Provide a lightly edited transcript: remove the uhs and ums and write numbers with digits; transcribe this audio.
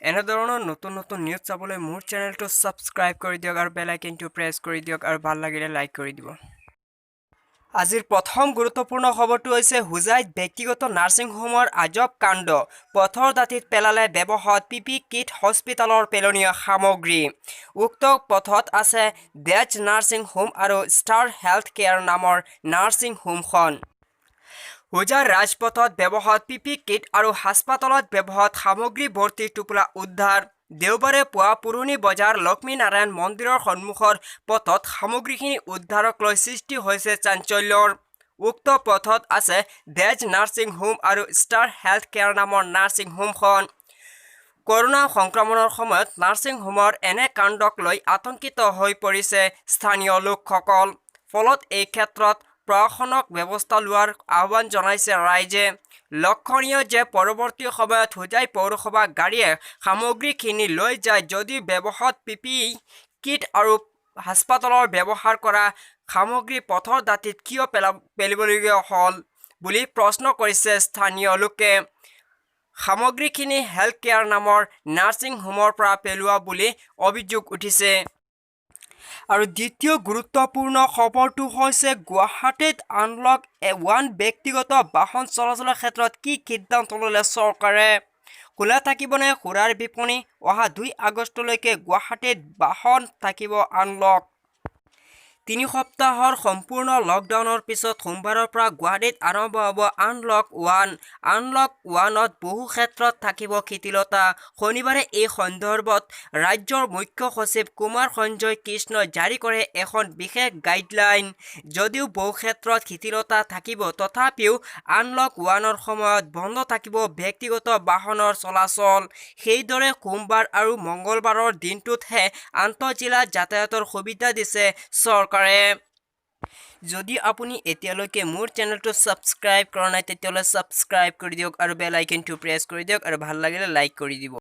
এনেধৰণৰ নতুন নতুন নিউজ চাবলৈ মোৰ চেনেলটো ছাবস্ক্ৰাইব কৰি দিয়ক আৰু বেল আইকনটো প্ৰেছ কৰি দিয়ক আৰু ভাল লাগিলে লাইক কৰি দিব। আজিৰ প্ৰথম গুৰুত্বপূৰ্ণ খবৰটো হৈছে হোজাইত ব্যক্তিগত নাৰ্ছিং হোমৰ আজব কাণ্ড। পথৰ দাঁতিত পেলালে ব্যৱহৃত পিপি কিট হস্পিটালৰ পেলনীয়া সামগ্ৰী। উক্ত পথত আছে দেজ নাৰ্ছিং হোম আৰু ষ্টাৰ হেল্থ কেয়াৰ নামৰ নাৰ্ছিং হোমখন। হোজাৰ ৰাজপথত ব্যৱহৃত পিপি কিট আৰু হাস্পাতালত ব্যৱহৃত সামগ্ৰী ভৰ্তি টোপোলা উদ্ধাৰ। দেওবাৰে পুৱা পুৰণি বজাৰ লক্ষ্মীনাৰায়ণ মন্দিৰৰ সন্মুখৰ পথত সামগ্ৰীখিনি উদ্ধাৰক লৈ সৃষ্টি হৈছে চাঞ্চল্যৰ। উক্ত পথত আছে দেজ নাৰ্ছিং হোম আৰু ষ্টাৰ হেল্থ কেয়াৰ নামৰ নাৰ্ছিং হোমখন। কৰোনা সংক্ৰমণৰ সময়ত নাৰ্ছিং হোমৰ এনে কাণ্ডক লৈ আতংকিত হৈ পৰিছে স্থানীয় লোকসকল। ফলত এই ক্ষেত্ৰত প্ৰশাসনক ব্যৱস্থা লোৱাৰ আহ্বান জনাইছে ৰাইজে। লক্ষণীয় যে পৰৱৰ্তী সময়ত হোজাই পৌৰসভা গাড়ীয়ে সামগ্ৰীখিনি লৈ যায় যদিও ব্যৱহৃত পিপি কিট আৰু হাস্পাতালৰ ব্যৱহাৰ কৰা সামগ্ৰী পথৰ দাঁতিত কিয় পেলাবলগীয়া হ'ল বুলি প্ৰশ্ন কৰিছে স্থানীয় লোকে। সামগ্ৰীখিনি হেল্থ কেয়াৰ নামৰ নাৰ্ছিং হোমৰ পৰা পেলোৱা বুলি অভিযোগ উঠিছে। আৰু দ্বিতীয় গুৰুত্বপূৰ্ণ খবৰটো হৈছে গুৱাহাটীত আনলক 1 ব্যক্তিগত বাহন চলাচলৰ ক্ষেত্ৰত কি সিদ্ধান্ত ল'লে চৰকাৰে? খোলা থাকিবনে সুৰাৰ বিপণী? অহা 2 আগষ্টলৈকে গুৱাহাটীত বাহন থাকিব আনলক। 3 সপ্তাহৰ সম্পূৰ্ণ লকডাউনৰ পিছত সোমবাৰৰ পৰা গুৱাহাটীত আৰম্ভ হ'ব আনলক 1। আনলক 1ত বহু ক্ষেত্ৰত থাকিব শিথিলতা। শনিবাৰে এই সন্দৰ্ভত ৰাজ্যৰ মুখ্য সচিব কুমাৰ সঞ্জয় কৃষ্ণই জাৰি কৰে এখন বিশেষ গাইডলাইন। যদিও বহু ক্ষেত্ৰত শিথিলতা থাকিব তথাপিও আনলক 1ৰ সময়ত বন্ধ থাকিব ব্যক্তিগত বাহনৰ চলাচল। সেইদৰে সোমবাৰ আৰু মঙলবাৰৰ দিনটোতহে আন্তঃজিলা যাতায়াতৰ সুবিধা দিছে চৰকাৰে। যদি আপুনি এতিয়ালৈকে মোৰ চেনেলটো ছাবস্ক্ৰাইব কৰা নাই তেতিয়াহ'লে ছাবস্ক্ৰাইব কৰি দিয়ক আৰু বেল আইকনটো প্ৰেছ কৰি দিয়ক আৰু ভাল লাগিলে লাইক কৰি দিব।